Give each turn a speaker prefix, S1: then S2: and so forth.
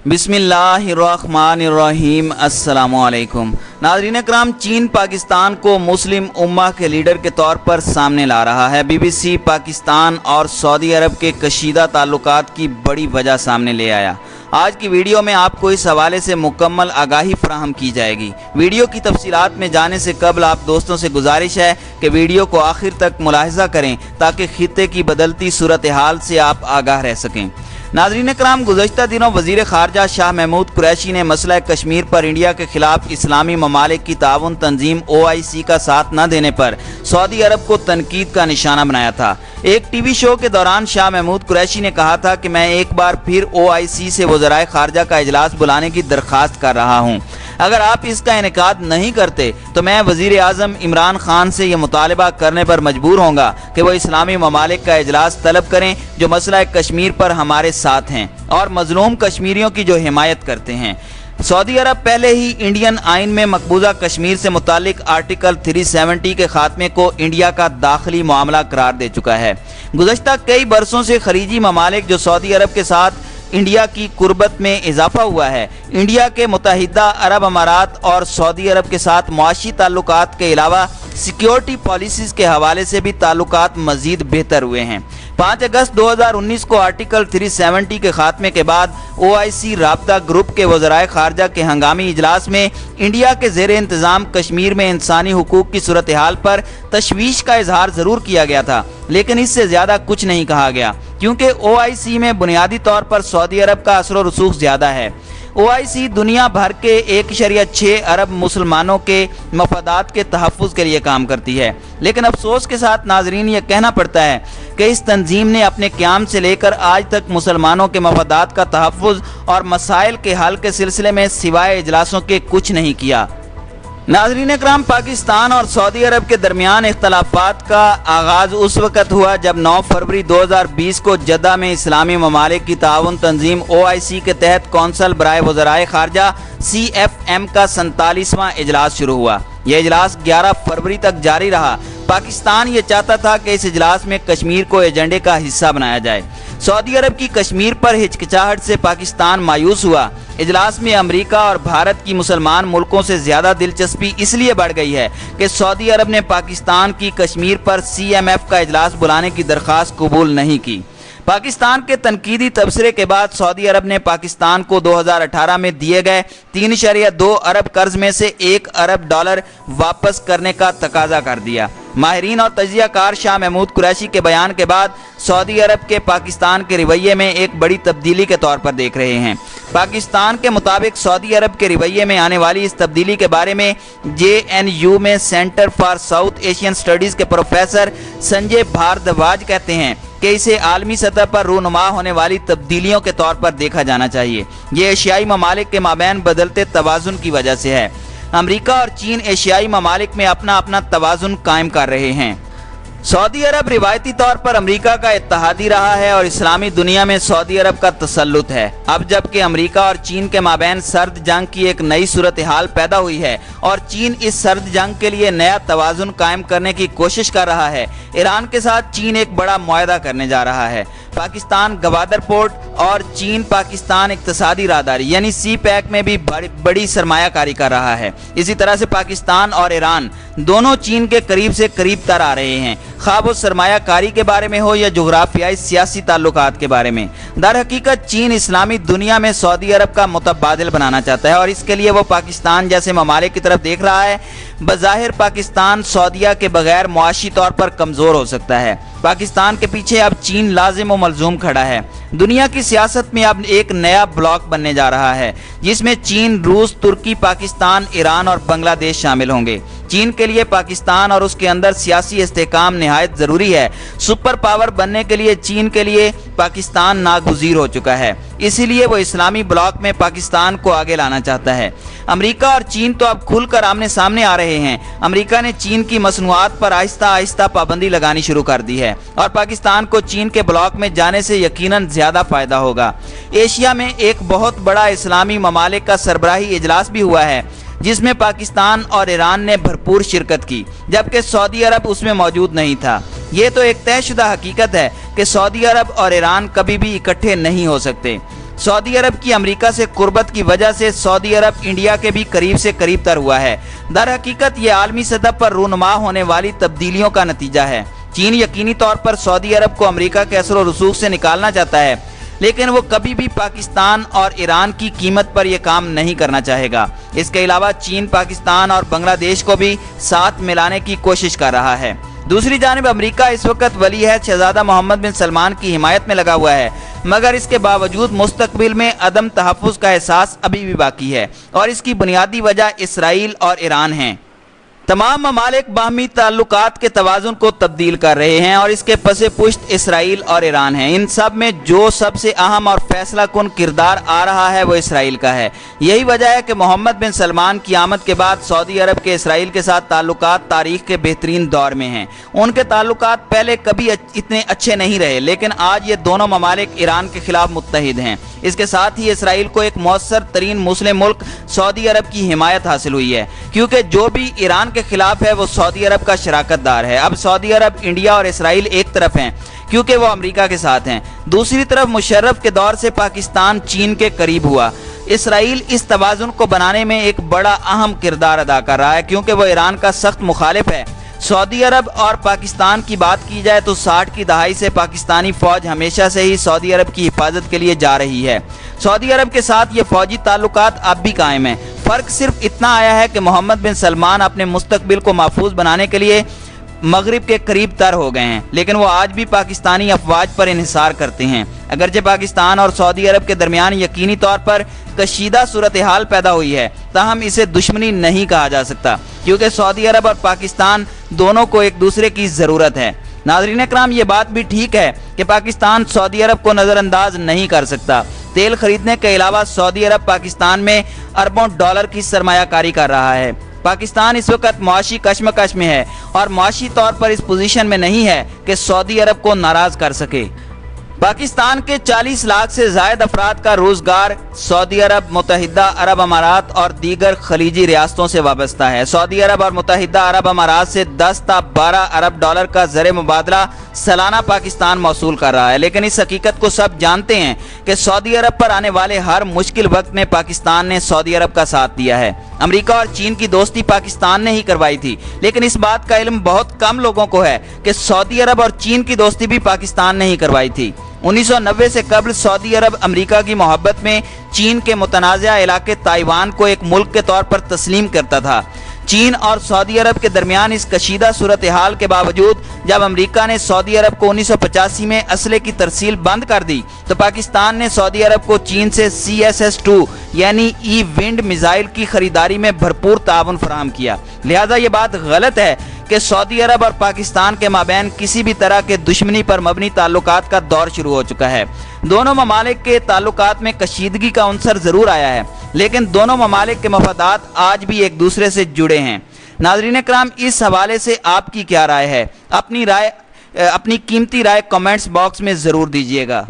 S1: बिस्मिल्लाहिर्रहमानिर्रहीम। अस्सलामुअलैकुम नाज़रीन इकराम, चीन पाकिस्तान को मुस्लिम उम्मा के लीडर के तौर पर सामने ला रहा है। BBC पाकिस्तान और सऊदी अरब के कशीदा ताल्लुकात की बड़ी वजह सामने ले आया। आज की वीडियो में आपको इस हवाले से मुकम्मल आगाही फराहम की जाएगी। वीडियो की तफसीलात में जाने से कबल आप दोस्तों से गुजारिश है कि वीडियो को आखिर तक मुलाहिज़ा करें ताकि खित्ते की बदलती सूरत हाल से आप आगाह रह सकें। नाज़रीन इकराम, गुज़श्ता दिनों वज़ीर ख़ारजा शाह महमूद कुरैशी ने मसला कश्मीर पर इंडिया के खिलाफ इस्लामी ममालिक की ताउन तंजीम OIC का साथ न देने पर सऊदी अरब को तनकीद का निशाना बनाया था। एक TV शो के दौरान शाह महमूद कुरैशी ने कहा था कि मैं एक बार फिर OIC से वज़राए ख़ारजा का इजलास बुलाने की दरख्वास्त कर रहा हूँ। अगर आप इसका इनेकाद नहीं करते तो मैं वज़ीर आज़म इमरान खान से यह मुतालबा करने पर मजबूर होऊंगा कि वो इस्लामी ममालिक का इजलास तलब करें जो मसला कश्मीर पर हमारे साथ हैं और मजलूम कश्मीरियों की जो हिमायत करते हैं। सऊदी अरब पहले ही इंडियन आइन में मकबूजा कश्मीर से मुतालिक आर्टिकल 370 के खात्मे को इंडिया का दाखिली मामला करार दे चुका है। गुज़श्ता कई बरसों से खलीजी ममालिक जो सऊदी अरब के साथ इंडिया की कुर्बत में इजाफा हुआ है, इंडिया के मुत्तहिदा अरब अमारात और सऊदी अरब के साथ मुआशी ताल्लुकात के अलावा सिक्योरिटी पॉलिसीज़ के हवाले से भी ताल्लुकात मज़ीद बेहतर हुए हैं। 5 अगस्त 2019 को आर्टिकल 370 के खात्मे के बाद OIC राब्ता ग्रुप के वज़राए ख़ारजा के हंगामी इजलास में इंडिया के ज़ेर इंतज़ाम कश्मीर में इंसानी हुकूक की सूरत हाल पर तशवीश का इजहार ज़रूर किया गया था, लेकिन इससे ज़्यादा कुछ नहीं कहा गया क्योंकि OIC में बुनियादी तौर पर सऊदी अरब का असर व रसूख ज़्यादा है। OIC दुनिया भर के 1.6 अरब मुसलमानों के मफादात के तहफ़्फ़ुज़ के लिए काम करती है, लेकिन अफसोस के साथ नाजरीन ये कहना पड़ता है कि इस तंजीम ने अपने क़याम से लेकर आज तक मुसलमानों के मफादात का तहफ़्फ़ुज़ और मसाइल के हल के सिलसिले में सिवाय इजलासों के कुछ नहीं किया। नाज़रीन इकराम, पाकिस्तान और सऊदी अरब के दरमियान इख्तलाफात का आगाज़ उस वक़्त हुआ जब 9 फरवरी 2020 को जद्दा में इस्लामी ममालिक की ताउन तंजीम OIC के तहत कौंसल बराए वज़राए ख़ारजा CFM का 47वां इजलास शुरू हुआ। यह इजलास 11 फरवरी तक जारी रहा। पाकिस्तान ये चाहता था कि इस इजलास में कश्मीर को एजेंडे का हिस्सा बनाया जाए। सऊदी अरब की कश्मीर पर हिचकिचाहट से पाकिस्तान मायूस हुआ। इजलास में अमेरिका और भारत की मुसलमान मुल्कों से ज़्यादा दिलचस्पी इसलिए बढ़ गई है कि सऊदी अरब ने पाकिस्तान की कश्मीर पर CMF का इजलास बुलाने की दरख्वास्त कबूल नहीं की। पाकिस्तान के तनकीदी तबसरे के बाद सऊदी अरब ने पाकिस्तान को 2018 में दिए गए 3.2 अरब कर्ज में से $1 अरब वापस करने का तकाजा कर दिया। माहिरीन और तजियाकार शाह महमूद कुरैशी के बयान के बाद सऊदी अरब के पाकिस्तान के रवैये में एक बड़ी तब्दीली के तौर पर देख रहे हैं। पाकिस्तान के मुताबिक सऊदी अरब के रवैये में आने वाली इस तब्दीली के बारे में JNU में centre for south Asian studies के प्रोफेसर संजय भारद्वाज कहते हैं कि इसे आलमी सतह पर रूनुमा होने वाली तब्दीलियों के तौर पर देखा जाना चाहिए। ये एशियाई ममालिक के माबैन बदलते तवाज़ुन की वजह से है। अमेरिका और चीन एशियाई ममालिक में अपना अपना तवाज़ुन कायम कर रहे हैं। सऊदी अरब रिवायती तौर पर अमेरिका का इत्तेहादी रहा है और इस्लामी दुनिया में सऊदी अरब का तसल्लुत है। अब जबकि अमेरिका और चीन के माबैन सर्द जंग की एक नई सूरत हाल पैदा हुई है और चीन इस सर्द जंग के लिए नया तवाज़ुन कायम करने की कोशिश कर रहा है, ईरान के साथ चीन एक बड़ा मुआहदा करने जा रहा है। पाकिस्तान गवादर पोर्ट और चीन पाकिस्तान इक्तसादी राहदारी यानी CPEC में भी बड़ी सरमायाकारी कर रहा है। इसी तरह से पाकिस्तान और ईरान दोनों चीन के करीब से करीब तर आ रहे हैं, खा वो सरमायाकारी के बारे में हो या जुग़राफियाई सियासी ताल्लुकात के बारे में। दर हकीकत चीन इस्लामी दुनिया में सऊदी अरब का मुतबादिल बनाना चाहता है और इसके लिए वो पाकिस्तान जैसे ममालिक की तरफ देख रहा है। बज़ाहिर पाकिस्तान सऊदिया के बगैर मुआशी तौर पर कमज़ोर हो सकता है। पाकिस्तान के पीछे अब चीन लाजिम व मलजूम खड़ा है। दुनिया की सियासत में अब एक नया ब्लॉक बनने जा रहा है जिसमें चीन, रूस, तुर्की, पाकिस्तान, ईरान और बांग्लादेश शामिल होंगे। चीन के लिए पाकिस्तान और उसके अंदर सियासी इस्तेहकाम निहायत ज़रूरी है। सुपर पावर बनने के लिए चीन के लिए पाकिस्तान नागुज़ीर हो चुका है, इसीलिए वो इस्लामी ब्लॉक में पाकिस्तान को आगे लाना चाहता है। अमेरिका और चीन तो अब खुलकर आमने सामने आ रहे हैं। अमेरिका ने चीन की मसनूआत पर आहिस्ता आहिस्ता पाबंदी लगानी शुरू कर दी है और पाकिस्तान को चीन के ब्लॉक में जाने से यकीनन ज़्यादा फ़ायदा होगा। एशिया में एक बहुत बड़ा इस्लामी ममालिक का सरबराही इजलास भी हुआ है जिसमें पाकिस्तान और ईरान ने भरपूर शिरकत की, जबकि सऊदी अरब उसमें मौजूद नहीं था। ये तो एक तयशुदा हकीकत है कि सऊदी अरब और ईरान कभी भी इकट्ठे नहीं हो सकते। सऊदी अरब की अमेरिका से कुर्बत की वजह से सऊदी अरब इंडिया के भी करीब से करीब तर हुआ है। दर हकीकत ये आलमी सतह पर रूनुमा होने वाली तब्दीलियों का नतीजा है। चीन यकीनी तौर पर सऊदी अरब को अमेरिका के असर और रसूख से निकालना चाहता है, लेकिन वो कभी भी पाकिस्तान और ईरान की कीमत पर यह काम नहीं करना चाहेगा। इसके अलावा चीन पाकिस्तान और बांग्लादेश को भी साथ मिलाने की कोशिश कर रहा है। दूसरी जानिब अमेरिका इस वक्त वलीअहद शहजादा मोहम्मद बिन सलमान की हिमायत में लगा हुआ है, मगर इसके बावजूद मुस्तकबिल में अदम तहफ़्फ़ुज़ का एहसास अभी भी बाकी है और इसकी बुनियादी वजह इसराइल और ईरान है। तमाम ममालिक बाहमी ताल्लुकात के तवाज़ुन को तब्दील कर रहे हैं और इसके पसे पुश्त इसराइल और ईरान हैं। इन सब में जो सबसे अहम और फैसला कुन किरदार आ रहा है वो इसराइल का है। यही वजह है कि मोहम्मद बिन सलमान की आमद के बाद सऊदी अरब के इसराइल के साथ ताल्लुकात तारीख के बेहतरीन दौर में हैं। उनके ताल्लुकात पहले कभी इतने अच्छे नहीं रहे, लेकिन आज ये दोनों ममालिक ईरान के खिलाफ मुत्तहिद हैं। इसके साथ ही इसराइल को एक मौसर तरीन मुस्लिम मुल्क सऊदी अरब की हिमायत हासिल हुई है, क्योंकि जो भी ईरान के खिलाफ है वो सऊदी अरब का शराकतदार है। अब सऊदी अरब, इंडिया और इसराइल एक तरफ हैं क्योंकि वो अमेरिका के साथ हैं। दूसरी तरफ मुशर्रफ के दौर से पाकिस्तान चीन के करीब हुआ। इसराइल इस तवाज़ुन को बनाने में एक बड़ा अहम किरदार अदा कर रहा है, क्योंकि वो ईरान का सख्त मुखालिफ है। सऊदी अरब और पाकिस्तान की बात की जाए तो 60 की दहाई से पाकिस्तानी फ़ौज हमेशा से ही सऊदी अरब की हिफाजत के लिए जा रही है। सऊदी अरब के साथ ये फ़ौजी ताल्लुकात अब भी कायम हैं। फ़र्क सिर्फ इतना आया है कि मोहम्मद बिन सलमान अपने मुस्तकबिल को महफूज बनाने के लिए मगरिब के करीब तर हो गए हैं, लेकिन वो आज भी पाकिस्तानी अफवाज पर इन्हिसार करते हैं। अगरचे पाकिस्तान और सऊदी अरब के दरमियान यकीनी तौर पर कशीदा सूरत हाल पैदा हुई है, ताहम इसे दुश्मनी नहीं कहा जा सकता, क्योंकि सऊदी अरब और पाकिस्तान दोनों को एक दूसरे की ज़रूरत है। नाज़रीन इकराम, ये बात भी ठीक है कि पाकिस्तान सऊदी अरब को नज़रअंदाज नहीं कर सकता। तेल खरीदने के अलावा सऊदी अरब पाकिस्तान में अरबों डॉलर की सरमायाकारी कर रहा है। पाकिस्तान इस वक्त मुआशी कशमकश में है और मुआशी तौर पर इस पोजीशन में नहीं है कि सऊदी अरब को नाराज कर सके। पाकिस्तान के 40 लाख से ज़ायद अफराद का रोज़गार सऊदी अरब, मुत्तहिदा अरब अमारात और दीगर खलीजी रियासतों से वाबस्ता है। सऊदी अरब और मुत्तहिदा अरब अमारात से 10 से 12 अरब डॉलर का ज़र मुबादला सालाना पाकिस्तान मौसूल कर रहा है, लेकिन इस हकीकत को सब जानते हैं कि सऊदी अरब पर आने वाले हर मुश्किल वक्त में पाकिस्तान ने सऊदी अरब का साथ दिया है। अमेरिका और चीन की दोस्ती पाकिस्तान ने ही करवाई थी, लेकिन इस बात का इल्म बहुत कम लोगों को है कि सऊदी अरब और चीन की दोस्ती भी पाकिस्तान ने ही करवाई थी। 1990 से कबल सऊदी अरब अमेरिका की मोहब्बत में चीन के मुतनाज़ा इलाके ताइवान को एक मुल्क के तौर पर तस्लीम करता था। चीन और सऊदी अरब के दरमियान इस कशीदा सूरत हाल के बावजूद जब अमेरिका ने सऊदी अरब को 1985 में असले की तरसील बंद कर दी, तो पाकिस्तान ने सऊदी अरब को चीन से CSS-2 यानी ई विंड मिसाइल की खरीदारी में भरपूर ताउन फराहम किया। लिहाजा ये बात गलत है कि सऊदी अरब और पाकिस्तान के माबैन किसी भी तरह के दुश्मनी पर मबनी ताल्लुकात का दौर शुरू हो चुका है। दोनों ममालिक के ताल्लुकात में कशीदगी का अंसर ज़रूर आया है, लेकिन दोनों ममालिक के मफादात आज भी एक दूसरे से जुड़े हैं। नाज़रीन इकराम, इस हवाले से आपकी क्या राय है? अपनी कीमती राय कमेंट्स बॉक्स में ज़रूर दीजिएगा।